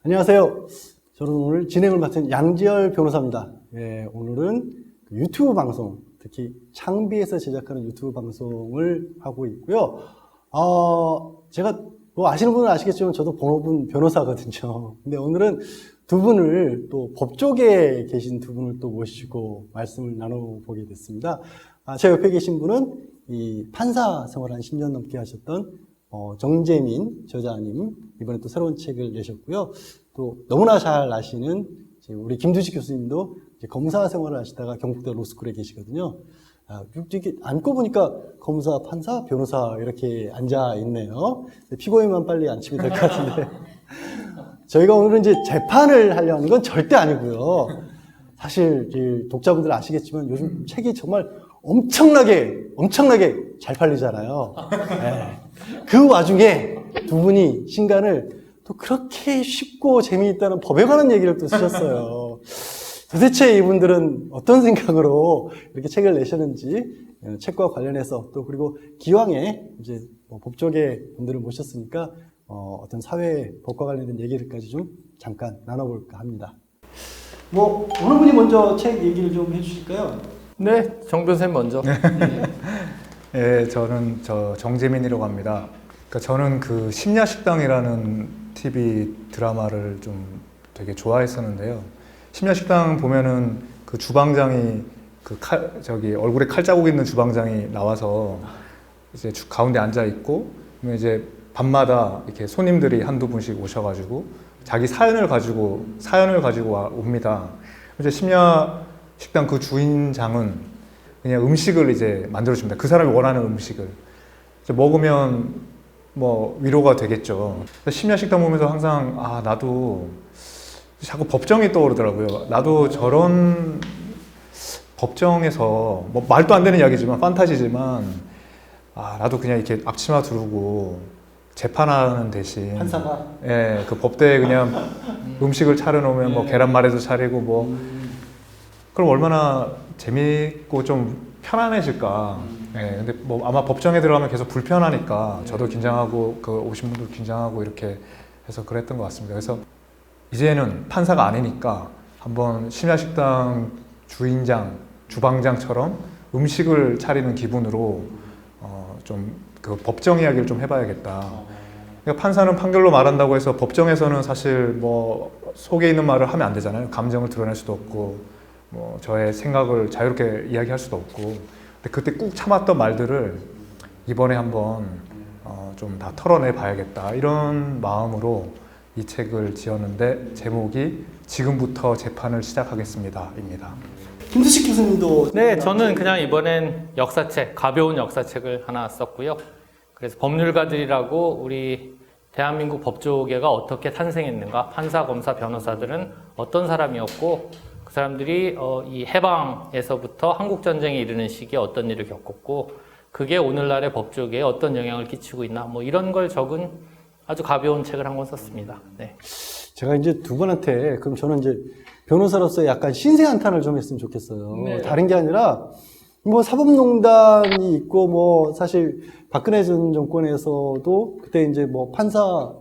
안녕하세요. 저는 오늘 진행을 맡은 양지열 변호사입니다. 예, 오늘은 유튜브 방송, 특히 창비에서 제작하는 유튜브 방송을 하고 있고요. 제가 뭐 아시는 분은 아시겠지만 저도 본업은 변호사거든요. 근데 오늘은 두 분을 또 법조계에 계신 두 분을 또 모시고 말씀을 나눠보게 됐습니다. 제 옆에 계신 분은 이 판사 생활 한 10년 넘게 하셨던 정재민 저자님, 이번에 또 새로운 책을 내셨고요. 또 너무나 잘 아시는 우리 김두식 교수님도 검사 생활을 하시다가 경북대 로스쿨에 계시거든요. 이렇게 앉고 보니까 검사, 판사, 변호사 이렇게 앉아 있네요. 피고인만 빨리 앉히면 될 것 같은데. 저희가 오늘은 이제 재판을 하려 하는 건 절대 아니고요. 사실 독자분들 아시겠지만 요즘 책이 정말 엄청나게 잘 팔리잖아요. 네. 그 와중에 두 분이 신간을 또 그렇게 쉽고 재미있다는 법에 관한 얘기를 또 쓰셨어요. 도대체 이분들은 어떤 생각으로 이렇게 책을 내셨는지, 책과 관련해서 또 그리고 기왕에 이제 법조계 분들을 모셨으니까 어떤 사회 법과 관련된 얘기를까지 좀 잠깐 나눠볼까 합니다. 어느 분이 먼저 책 얘기를 좀 해주실까요? 네, 정 변호사님 먼저. 네, 저는 정재민이라고 합니다. 그러니까 저는 그 심야식당이라는 TV 드라마를 좀 되게 좋아했었는데요. 심야식당 보면은 그 주방장이 얼굴에 칼 자국 있는 주방장이 나와서 이제 가운데 앉아 있고, 이제 밤마다 이렇게 손님들이 한두 분씩 오셔가지고 자기 사연을 가지고 옵니다. 이제 심야식당 그 주인장은 그냥 음식을 이제 만들어줍니다. 그 사람이 원하는 음식을. 이제 먹으면 뭐 위로가 되겠죠. 심야식당 보면서 항상 나도 자꾸 법정이 떠오르더라고요. 나도 저런 법정에서 뭐 말도 안 되는 이야기지만 판타지지만 나도 그냥 이렇게 앞치마 두르고 재판하는 대신 판사가? 예, 그 법대에 그냥 음식을 차려놓으면 뭐 계란말이도 차리고 뭐 그럼 얼마나 재밌고 좀 편안해질까. 예, 근데 뭐 아마 법정에 들어가면 계속 불편하니까 저도 긴장하고 그 오신 분들 긴장하고 이렇게 해서 그랬던 것 같습니다. 그래서 이제는 판사가 아니니까 한번 심야식당 주방장처럼 음식을 차리는 기분으로 좀 그 법정 이야기를 좀 해봐야겠다. 그러니까 판사는 판결로 말한다고 해서 법정에서는 사실 뭐 속에 있는 말을 하면 안 되잖아요. 감정을 드러낼 수도 없고 뭐 저의 생각을 자유롭게 이야기할 수도 없고. 근데 그때 꾹 참았던 말들을 이번에 한번 좀 다 털어내 봐야겠다, 이런 마음으로 이 책을 지었는데 제목이 지금부터 재판을 시작하겠습니다 입니다. 김두식 교수님도 네, 저는 그냥 이번엔 역사책, 가벼운 역사책을 하나 썼고요. 그래서 법률가들이라고 우리 대한민국 법조계가 어떻게 탄생했는가, 판사, 검사, 변호사들은 어떤 사람이었고 그 사람들이 이 해방에서부터 한국전쟁에 이르는 시기에 어떤 일을 겪었고 그게 오늘날의 법조계에 어떤 영향을 끼치고 있나, 뭐 이런 걸 적은 아주 가벼운 책을 한 권 썼습니다. 네. 제가 이제 두 분한테 그럼 저는 이제 변호사로서 약간 신세한탄을 좀 했으면 좋겠어요. 네. 다른 게 아니라 뭐 사법농단이 있고 뭐 사실 박근혜 전 정권에서도 그때 이제 뭐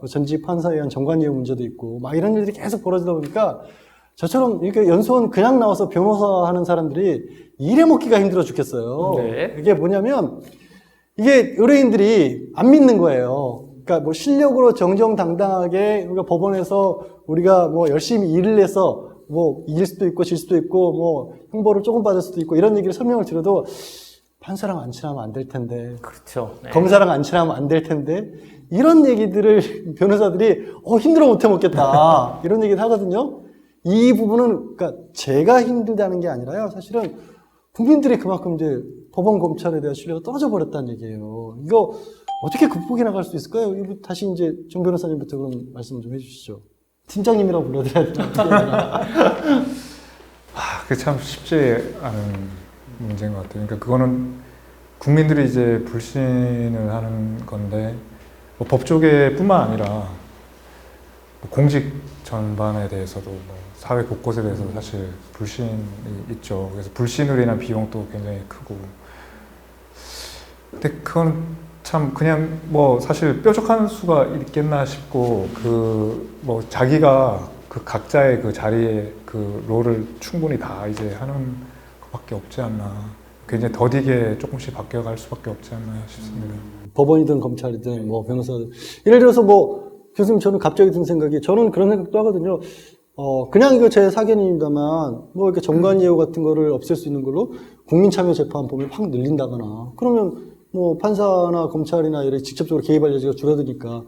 전직 판사에 의한 정관예우 문제도 있고 막 이런 일들이 계속 벌어지다 보니까 저처럼 이렇게 연수원 그냥 나와서 변호사 하는 사람들이 일해 먹기가 힘들어 죽겠어요. 네. 이게 뭐냐면 이게 의뢰인들이 안 믿는 거예요. 그러니까 뭐 실력으로 정정당당하게 우리가 법원에서 우리가 뭐 열심히 일을 해서 뭐 이길 수도 있고 질 수도 있고 뭐 형벌을 조금 받을 수도 있고 이런 얘기를 설명을 드려도 판사랑 안 친하면 안 될 텐데, 그렇죠. 네. 검사랑 안 친하면 안 될 텐데, 이런 얘기들을 변호사들이 힘들어 못해 먹겠다 이런 얘기를 하거든요. 이 부분은 그러니까 제가 힘들다는 게 아니라요, 사실은 국민들이 그만큼 이제 법원 검찰에 대한 신뢰가 떨어져 버렸다는 얘기예요. 이거 어떻게 극복해 나갈 수 있을까요? 이거 다시 이제 정 변호사님부터 그럼 말씀 좀 해주시죠. 팀장님이라고 불러드려야 되나? 그게 참 쉽지 않은 문제인 것 같아요. 그러니까 그거는 국민들이 이제 불신을 하는 건데, 뭐 법조계뿐만 아니라 뭐 공직 전반에 대해서도 뭐 사회 곳곳에 대해서 사실 불신이 있죠. 그래서 불신으로 인한 비용도 굉장히 크고. 근데 그건 참 그냥 뭐 사실 뾰족한 수가 있겠나 싶고 그 뭐 자기가 그 각자의 그 자리에 그 롤을 충분히 다 이제 하는 것밖에 없지 않나. 굉장히 더디게 조금씩 바뀌어갈 수밖에 없지 않나 싶습니다. 법원이든 검찰이든 뭐 변호사든 예를 들어서 뭐 교수님 저는 갑자기 든 생각이 저는 그런 생각도 하거든요. 그냥 이거 제 사견입니다만 뭐 이렇게 정관예우 같은 거를 없앨 수 있는 걸로 국민참여재판법을 확 늘린다거나 그러면 뭐 판사나 검찰이나 이렇게 직접적으로 개입할 여지가 줄어드니까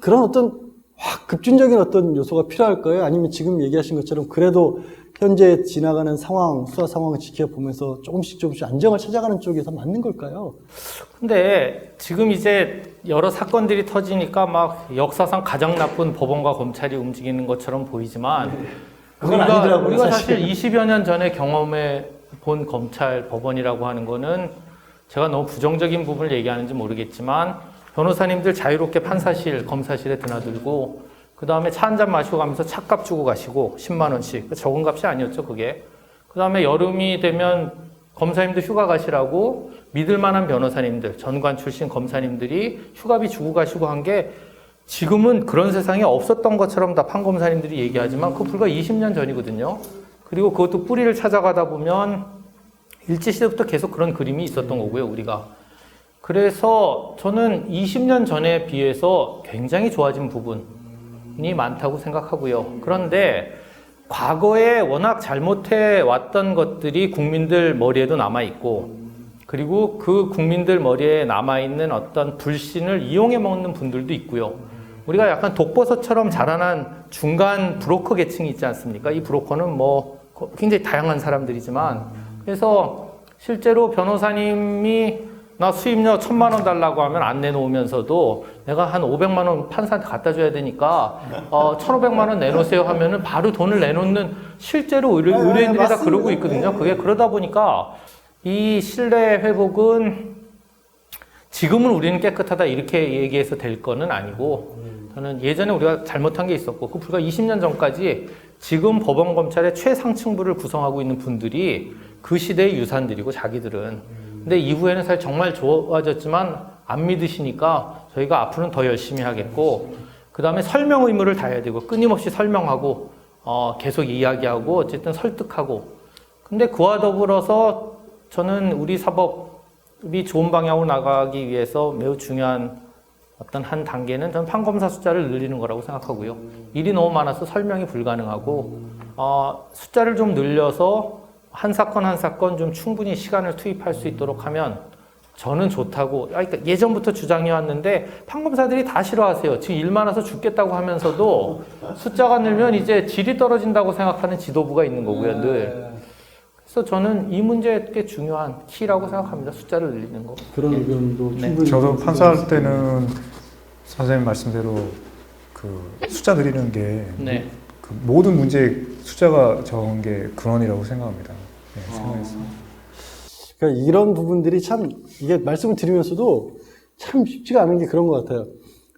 그런 어떤 확 급진적인 어떤 요소가 필요할까요? 아니면 지금 얘기하신 것처럼 그래도 현재 지나가는 상황, 수사 상황을 지켜보면서 조금씩 안정을 찾아가는 쪽에서 맞는 걸까요? 근데 지금 이제 여러 사건들이 터지니까 막 역사상 가장 나쁜 법원과 검찰이 움직이는 것처럼 보이지만 그건 아니더라고요, 우리가 사실. 사실 20여 년 전에 경험해 본 검찰, 법원이라고 하는 거는 제가 너무 부정적인 부분을 얘기하는지 모르겠지만 변호사님들 자유롭게 판사실, 검사실에 드나들고 그 다음에 차 한잔 마시고 가면서 차값 주고 가시고 10만 원씩. 적은 값이 아니었죠, 그게. 그 다음에 여름이 되면 검사님들 휴가 가시라고 믿을 만한 변호사님들, 전관 출신 검사님들이 휴가비 주고 가시고 한 게 지금은 그런 세상이 없었던 것처럼 다 판검사님들이 얘기하지만 그거 불과 20년 전이거든요. 그리고 그것도 뿌리를 찾아가다 보면 일제시대부터 계속 그런 그림이 있었던 거고요, 우리가. 그래서 저는 20년 전에 비해서 굉장히 좋아진 부분이 많다고 생각하고요. 그런데 과거에 워낙 잘못해 왔던 것들이 국민들 머리에도 남아있고 그리고 그 국민들 머리에 남아있는 어떤 불신을 이용해 먹는 분들도 있고요. 우리가 약간 독버섯처럼 자라난 중간 브로커 계층이 있지 않습니까? 이 브로커는 뭐 굉장히 다양한 사람들이지만 그래서 실제로 변호사님이 나 수임료 1,000만 원 달라고 하면 안 내놓으면서도 내가 한 500만 원 판사한테 갖다 줘야 되니까 1,500만 원 내놓으세요 하면은 바로 돈을 내놓는 실제로 의뢰인들이 다 그러고 있거든요. 그게 그러다 보니까 이 신뢰 회복은 지금은 우리는 깨끗하다 이렇게 얘기해서 될 거는 아니고 저는 예전에 우리가 잘못한 게 있었고 그 불과 20년 전까지 지금 법원 검찰의 최상층부를 구성하고 있는 분들이 그 시대의 유산들이고 자기들은 근데 이후에는 사실 정말 좋아졌지만 안 믿으시니까 저희가 앞으로는 더 열심히 하겠고 그 다음에 설명 의무를 다해야 되고 끊임없이 설명하고 계속 이야기하고 어쨌든 설득하고 근데 그와 더불어서 저는 우리 사법이 좋은 방향으로 나가기 위해서 매우 중요한 어떤 한 단계는 저는 판검사 숫자를 늘리는 거라고 생각하고요. 일이 너무 많아서 설명이 불가능하고 숫자를 좀 늘려서 한 사건 한 사건 좀 충분히 시간을 투입할 수 있도록 하면 저는 좋다고 그러니까 예전부터 주장해 왔는데 판검사들이 다 싫어하세요. 지금 일 많아서 죽겠다고 하면서도 숫자가 늘면 이제 질이 떨어진다고 생각하는 지도부가 있는 거고요. 늘. 그래서 저는 이 문제 꽤 중요한 키라고 생각합니다. 숫자를 늘리는 거. 그런 의견도 충분히 저도 판사할 때는 선생님 말씀대로 그 숫자 늘리는 게 네. 그 모든 문제의 숫자가 적은 게 근원이라고 생각합니다. 네, 생각했어요. 그러니까 이런 부분들이 참 이게 말씀을 드리면서도 참 쉽지가 않은 게 그런 것 같아요.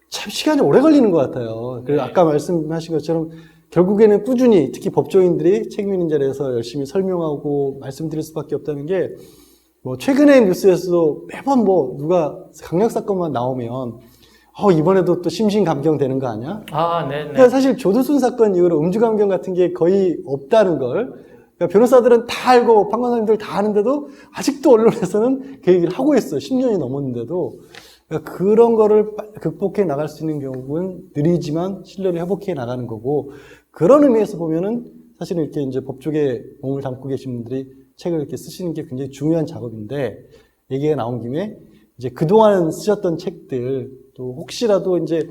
참 시간이 오래 걸리는 것 같아요. 그래서 아까 말씀하신 것처럼 결국에는 꾸준히 특히 법조인들이 책임 있는 자리에서 열심히 설명하고 말씀드릴 수밖에 없다는 게 뭐 최근에 뉴스에서도 매번 뭐 누가 강력 사건만 나오면 이번에도 또 심신감경 되는 거 아니야? 네. 그러니까 사실 조두순 사건 이후로 음주감경 같은 게 거의 없다는 걸 그러니까 변호사들은 다 알고 판검사님들 다 아는데도 아직도 언론에서는 그 얘기를 하고 있어요. 10년이 넘었는데도 그러니까 그런 거를 극복해 나갈 수 있는 경우는 느리지만 신뢰를 회복해 나가는 거고 그런 의미에서 보면은 사실은 이렇게 이제 법조계 몸을 담고 계신 분들이 책을 이렇게 쓰시는 게 굉장히 중요한 작업인데 얘기가 나온 김에 이제 그동안 쓰셨던 책들 또 혹시라도 이제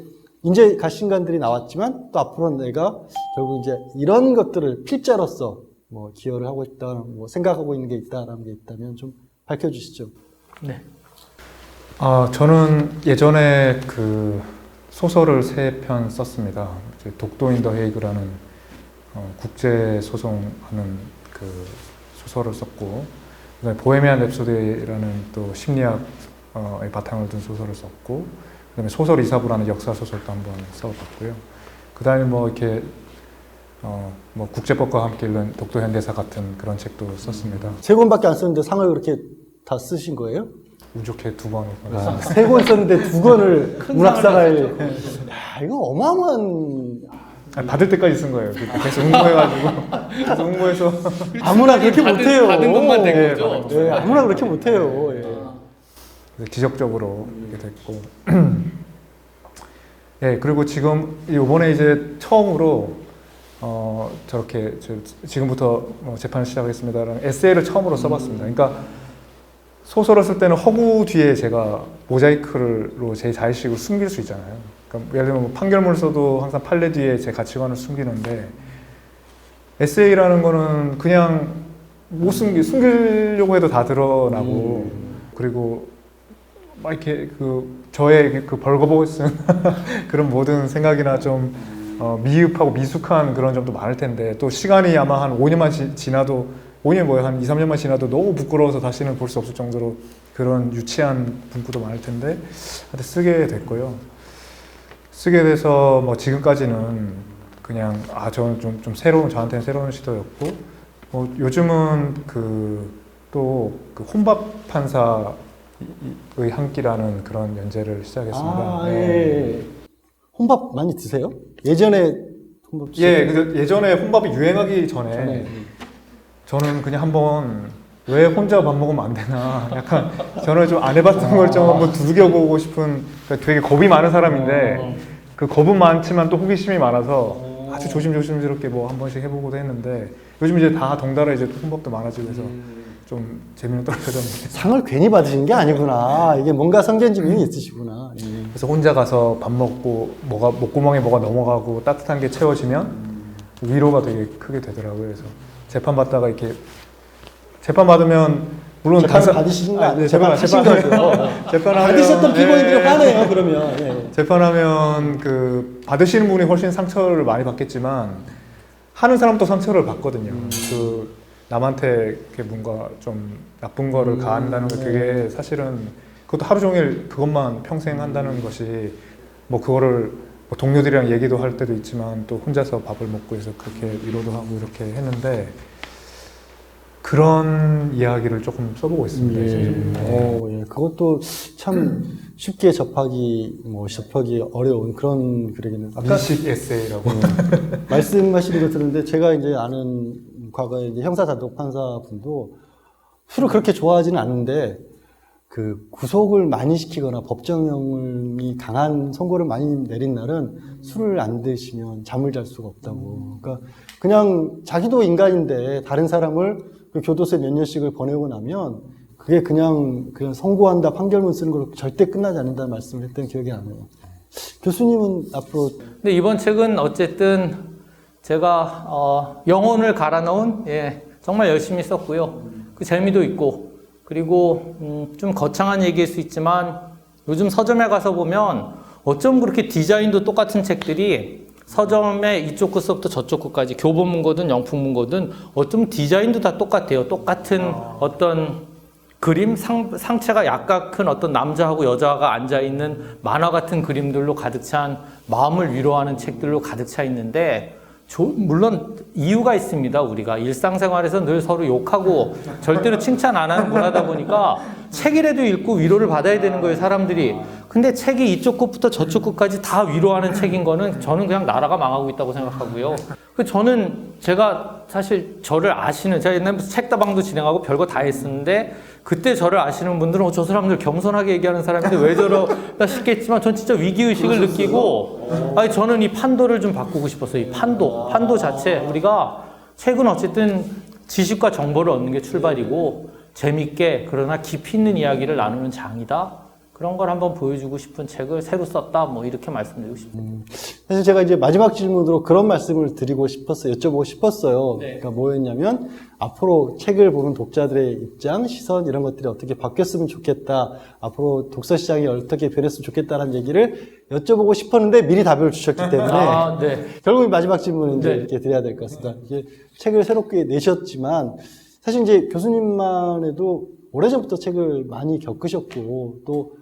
가신관들이 나왔지만 또 앞으로 내가 결국 이제 이런 것들을 필자로서 뭐 기여를 하고 있다, 뭐 생각하고 있는 게 있다라는 게 있다면 좀 밝혀주시죠. 네. 저는 예전에 그 소설을 3편 썼습니다. 독도 인 더 헤이그라는 국제 소송하는 그 소설을 썼고, 그다음에 보헤미안 랩소디라는 또 심리학의 바탕을 둔 소설을 썼고, 그다음에 소설 이사부라는 역사 소설도 한번 써봤고요. 그다음에 뭐 이렇게 뭐 국제법과 함께 읽는 독도 현대사 같은 그런 책도 썼습니다. 3권밖에 안 썼는데 상을 그렇게 다 쓰신 거예요? 운 좋게 2권. 아, 3권 썼는데 2권을 큰 문학상을. 야, 이거 어마어마한. 받을 때까지 쓴 거예요. 계속 홍보해가지고. 계속 홍보해서. 아무나 그렇게 못해요. 받은 것만 된 네, 거죠. 네, 아무나 그렇게 못해요. 예. 그래서 기적적으로 이렇게 됐고. 예, 그리고 지금 이번에 이제 처음으로 저렇게 지금부터 재판을 시작하겠습니다라는 에세이를 처음으로 써봤습니다. 그러니까 소설을 쓸 때는 허구 뒤에 제가 모자이크로 제 자의식을 숨길 수 있잖아요. 그러니까 예를 들면 판결문을 써도 항상 판례 뒤에 제 가치관을 숨기는데 에세이라는 거는 그냥 못 숨기려고 해도 다 드러나고 그리고 막 이렇게 저의 벌거벗은 쓴 그런 모든 생각이나 좀 미흡하고 미숙한 그런 점도 많을 텐데 또 시간이 아마 한 5년만 지나도 5년 뭐야 한 2, 3년만 지나도 너무 부끄러워서 다시는 볼 수 없을 정도로 그런 유치한 문구도 많을 텐데 하여튼 쓰게 됐고요. 쓰게 돼서 뭐 지금까지는 그냥 저는 좀 저한테는 새로운 시도였고 요즘은 또 혼밥 판사의 한 끼라는 그런 연재를 시작했습니다. 예. 혼밥 많이 드세요? 예전에 혼밥 예전에 혼밥이 유행하기 전에 저는 그냥 한번 왜 혼자 밥 먹으면 안 되나 약간 저는 좀 안 해봤던 걸 좀 한번 두들겨보고 싶은 그러니까 되게 겁이 많은 사람인데 그 겁은 많지만 또 호기심이 많아서 아주 조심스럽게 뭐 한 번씩 해보고도 했는데 요즘 이제 다 덩달아 이제 혼밥도 많아지고 해서 좀 재미는 떨어졌는데 상을 괜히 받으신 게 아니구나. 이게 뭔가 성견 지명이 있으시구나. 예. 그래서 혼자 가서 밥 먹고 목구멍에 뭐가 넘어가고 따뜻한 게 채워지면 위로가 되게 크게 되더라고요. 그래서 재판 받다가 이렇게 재판 받으면 물론 재판 받으신 거 아니에요? 재판 하신 재판하면 거죠. 받으셨던 피고인들이 화내요. 그러면 재판하면 받으시는 분이 훨씬 상처를 많이 받겠지만 하는 사람도 상처를 받거든요. 남한테 이렇게 뭔가 좀 나쁜 거를 가한다는 게 되게 사실은 그것도 하루 종일 그것만 평생 한다는 것이 뭐 그거를 뭐 동료들이랑 얘기도 할 때도 있지만 또 혼자서 밥을 먹고 해서 그렇게 위로도 하고 이렇게 했는데 그런 이야기를 조금 써보고 있습니다. 예. 그것도 참 쉽게 접하기 어려운 그런 글이겠네요. 아까 인식 에세이라고 말씀하시는 거 들었는데 제가 이제 아는 과거에 이제 형사 단독 판사 분도 술을 그렇게 좋아하지는 않는데 구속을 많이 시키거나 법정형이 강한 선고를 많이 내린 날은 술을 안 드시면 잠을 잘 수가 없다고. 그러니까 그냥 자기도 인간인데 다른 사람을 교도소에 몇 년씩을 보내고 나면 그게 그냥 선고한다 판결문 쓰는 걸로 절대 끝나지 않는다는 말씀을 했던 기억이 나네요. 교수님은 앞으로 근데 이번 책은 어쨌든 제가 영혼을 갈아 넣은 정말 열심히 썼고요. 그 재미도 있고 그리고 좀 거창한 얘기일 수 있지만 요즘 서점에 가서 보면 어쩜 그렇게 디자인도 똑같은 책들이 서점의 이쪽 끝부터 저쪽 끝까지 교보문고든 영풍문고든 어쩜 디자인도 다 똑같아요. 똑같은 어떤 그림, 상체가 약간 큰 어떤 남자하고 여자가 앉아있는 만화 같은 그림들로 가득 찬 마음을 위로하는 책들로 가득 차 있는데 물론 이유가 있습니다. 우리가 일상생활에서 늘 서로 욕하고 절대로 칭찬 안 하는 문화다 보니까 책이라도 읽고 위로를 받아야 되는 거예요, 사람들이. 근데 책이 이쪽 끝부터 저쪽 끝까지 다 위로하는 책인 거는 저는 그냥 나라가 망하고 있다고 생각하고요. 제가 사실 저를 아시는, 제가 옛날부터 책다방도 진행하고 별거 다 했었는데 그때 저를 아시는 분들은 저 사람들 겸손하게 얘기하는 사람인데 왜 저러다 싶겠지만 전 진짜 위기의식을 느끼고 저는 이 판도를 좀 바꾸고 싶었어요. 이 판도 자체 우리가 책은 어쨌든 지식과 정보를 얻는 게 출발이고 재밌게 그러나 깊이 있는 이야기를 나누는 장이다. 그런 걸 한번 보여주고 싶은 책을 새로 썼다. 뭐 이렇게 말씀드리고 싶습니다. 사실 제가 이제 마지막 질문으로 그런 말씀을 드리고 싶었어요. 여쭤보고 싶었어요. 네. 그러니까 뭐였냐면 앞으로 책을 보는 독자들의 입장, 시선 이런 것들이 어떻게 바뀌었으면 좋겠다. 앞으로 독서 시장이 어떻게 변했으면 좋겠다라는 얘기를 여쭤보고 싶었는데 미리 답을 주셨기 때문에 네. 결국 마지막 질문은 이제 네. 이렇게 드려야 될 것 같습니다. 이제 책을 새롭게 내셨지만 사실 이제 교수님만 해도 오래전부터 책을 많이 겪으셨고 또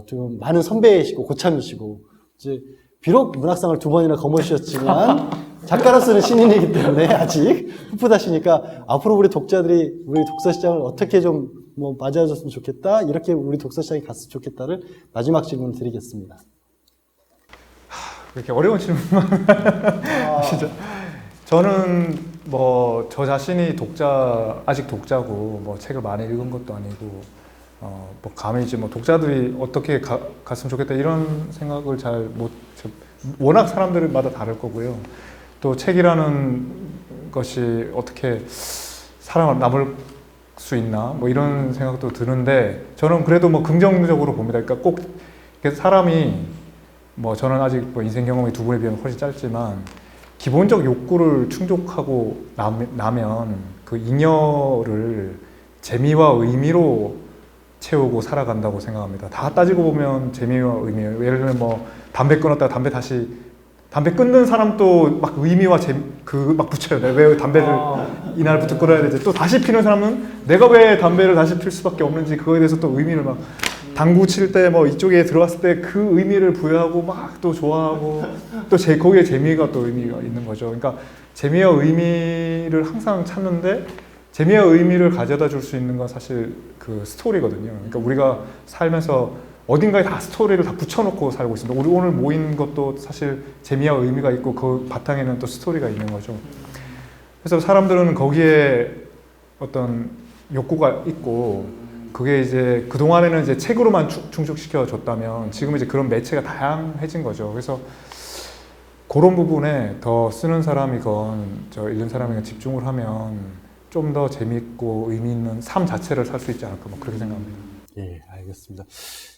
좀 많은 선배이시고 고참이시고 이제 비록 문학상을 2번이나 거머쥐셨지만 작가로서는 신인이기 때문에 아직 풋풋하시니까 앞으로 우리 독자들이 우리 독서 시장을 어떻게 좀 뭐 맞아줬으면 좋겠다. 이렇게 우리 독서 시장에 갔으면 좋겠다를 마지막 질문을 드리겠습니다. 이렇게 어려운 질문만 진짜. 저는 뭐 저 자신이 아직 독자고 뭐 책을 많이 읽은 것도 아니고 뭐 감히 이제 뭐 독자들이 어떻게 갔으면 좋겠다 이런 생각을 워낙 사람들마다 다를 거고요. 또 책이라는 것이 어떻게 살아남을 수 있나 뭐 이런 생각도 드는데 저는 그래도 뭐 긍정적으로 봅니다. 그러니까 꼭 사람이 뭐 저는 아직 뭐 인생 경험이 두 분에 비하면 훨씬 짧지만 기본적 욕구를 충족하고 나면 그 잉여를 재미와 의미로 채우고 살아간다고 생각합니다. 다 따지고 보면 재미와 의미예요. 예를 들면 뭐 담배 끊었다가 담배 끊는 사람도 막 의미와 막 붙여요. 내가 왜 담배를 이날부터 끊어야 되지? 또 다시 피는 사람은 내가 왜 담배를 다시 필 수밖에 없는지 그거에 대해서 또 의미를 막 당구 칠 때 뭐 이쪽에 들어갔을 때 그 의미를 부여하고 막 또 좋아하고 또 거기에 재미가 또 의미가 있는 거죠. 그러니까 재미와 의미를 항상 찾는데 재미와 의미를 가져다 줄 수 있는 건 사실 그 스토리거든요. 그러니까 우리가 살면서 어딘가에 다 스토리를 다 붙여놓고 살고 있습니다. 우리 오늘 모인 것도 사실 재미와 의미가 있고 그 바탕에는 또 스토리가 있는 거죠. 그래서 사람들은 거기에 어떤 욕구가 있고 그게 이제 그동안에는 이제 책으로만 충족시켜 줬다면 지금 이제 그런 매체가 다양해진 거죠. 그래서 그런 부분에 더 쓰는 사람이건 읽는 사람이건 집중을 하면 좀 더 재미있고 의미 있는 삶 자체를 살 수 있지 않을까 뭐 그렇게 생각합니다. 예, 알겠습니다.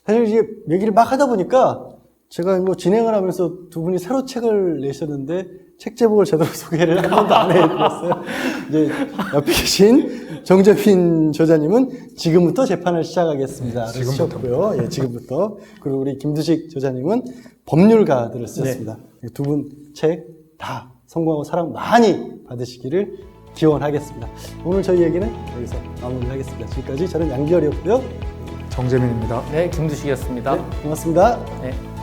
사실 이제 얘기를 막 하다 보니까 제가 뭐 진행을 하면서 두 분이 새로 책을 내셨는데 책 제목을 제대로 소개를 한 번도 안 해드렸어요. 이제 옆에 계신 정재민 저자님은 지금부터 재판을 시작하겠습니다. 를 쓰셨고요. 예, 지금부터. 그리고 우리 김두식 저자님은 법률가들을 쓰셨습니다. 두 분 책 다 성공하고 사랑 많이 받으시기를 기원하겠습니다. 오늘 저희 얘기는 여기서 마무리하겠습니다. 지금까지 저는 양기열이었고요. 정재민입니다. 네, 김두식이었습니다. 네, 고맙습니다. 네.